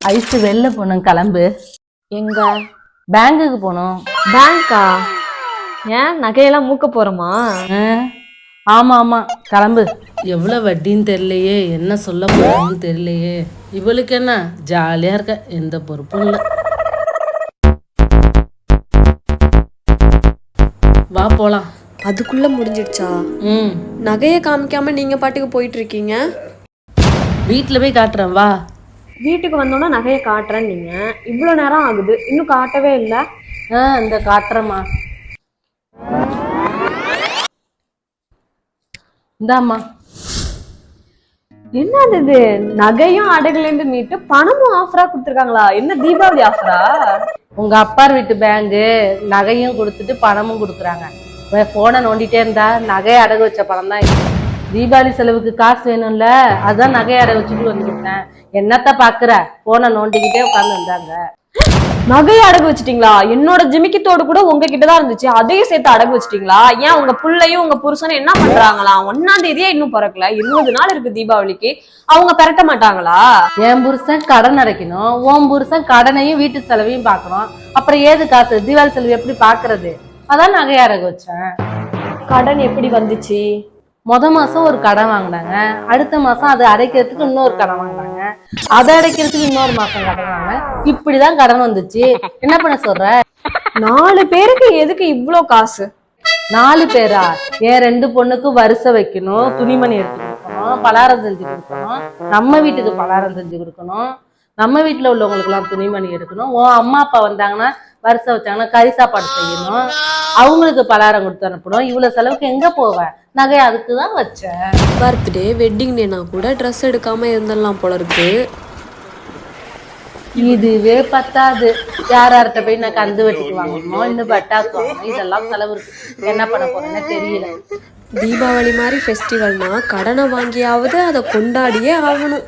Ice வெளில போகணும், கிளம்பு. எங்க? பேங்குக்கு போகணும். பேங்கா? ஏன் நகையெல்லாம் மூக்க போறோமா? ஆமா ஆமா, கிளம்பு. எவ்வளோ வட்டின்னு தெரியலையே, என்ன சொல்ல போறான்னு தெரியலையே. இவளுக்கு என்ன ஜாலியா இருக்க, எந்த பொறுப்பும் இல்லை. வா போலாம். அதுக்குள்ள முடிஞ்சிடுச்சா? நகையை காமிக்காம நீங்க பாட்டுக்கு போயிட்டு இருக்கீங்க. வீட்டில் போய் காட்டுறேன், வா. வீட்டுக்கு வந்தோன்னா நகையை காட்டுறேன். நீங்க இவ்வளவு நேரம் ஆகுது, இன்னும் காட்டவே இல்லை. இந்த காட்டுறேம்மா. இந்தாம்மா. என்னது இது? நகையும் அடகுல இருந்து மீட்டு பணமும் ஆஃபரா கொடுத்துருக்காங்களா? என்ன தீபாவளி ஆஃபரா? உங்க அப்பார் வீட்டு பேங்கு நகையும் கொடுத்துட்டு பணமும் கொடுக்குறாங்க. போனை நோண்டிட்டே இருந்தா நகையை அடகு வச்ச பணம் தான். தீபாவளி செலவுக்கு காசு வேணும்ல, அதான் நகையை அடகு வச்சுட்டு வந்து கொடுத்தேன். என்னத்த பாக்குற, போனை நோண்டிக்கிட்டே உட்கார்ந்து வந்தாங்க. நகையை அடகு வச்சுட்டீங்களா? என்னோட ஜிமிக்கித்தோடு கூட உங்ககிட்டதான் இருந்துச்சு, அதையும் சேர்த்து அடகு வச்சுட்டீங்களா? ஏன் உங்க புள்ளையும் உங்க புருஷனும் என்ன பண்றாங்களாம்? 1ஆம் தேதியே இன்னும் பிறக்கல, 20 நாள் இருக்கு தீபாவளிக்கு. அவங்க பெரட்ட மாட்டாங்களா? என் புருஷன் கடன் அடைக்கணும், உன் புருஷன் கடனையும் வீட்டு செலவையும் பாக்கணும். அப்புறம் ஏது காசு? தீபாவளி செலவு எப்படி பாக்குறது? அதான் நகையை அடகு வச்சேன். கடன் எப்படி வந்துச்சு? மாசம் ஒரு கடன் வாங்கினாங்க, அடுத்த மாசம் அதை அடைக்கிறதுக்கு இன்னொரு கடன் வாங்கினாங்க, அதை அடைக்கிறதுக்கு இன்னொரு மாசம் கடன் வாங்க. இப்படிதான் கடன் வந்துச்சு. என்ன பண்ண சொல்ற? 4 பேருக்கு எதுக்கு இவ்வளோ காசு? 4 பேரா? என் 2 பொண்ணுக்கு வரிசை வைக்கணும், துணிமணி எடுத்து கொடுக்கணும், பலகாரம் செஞ்சு கொடுக்கணும், நம்ம வீட்டுக்கு பலகாரம் செஞ்சு கொடுக்கணும், நம்ம வீட்டுல உள்ளவங்களுக்கு எல்லாம் துணிமணி எடுக்கணும். உன் அம்மா அப்பா வந்தாங்கன்னா வரிசை வச்சாங்கன்னா கறி சாப்பாடு செய்யணும், அவங்களுக்கு பலகாரம் கொடுத்து அனுப்பணும். இவ்வளவு செலவுக்கு எங்க போவேன்? நகை அதுக்குதான் வச்சேன். பர்த்டே வெட்டிங் டேனா கூட ட்ரெஸ் எடுக்காம இருந்துடலாம் போல இருக்கு. இதுவே பத்தாது. யார்கிட்ட போய் நான் கந்து வெட்டிக்கு வாங்கணுமோ, இன்னும் பட்டாசு வாங்கணும், இதெல்லாம் செலவு இருக்கு. என்ன பண்ண போறேன்னு தெரியல. தீபாவளி மாதிரி ஃபெஸ்டிவல்னா கடனை வாங்கியாவது அதை கொண்டாடியே ஆகணும்.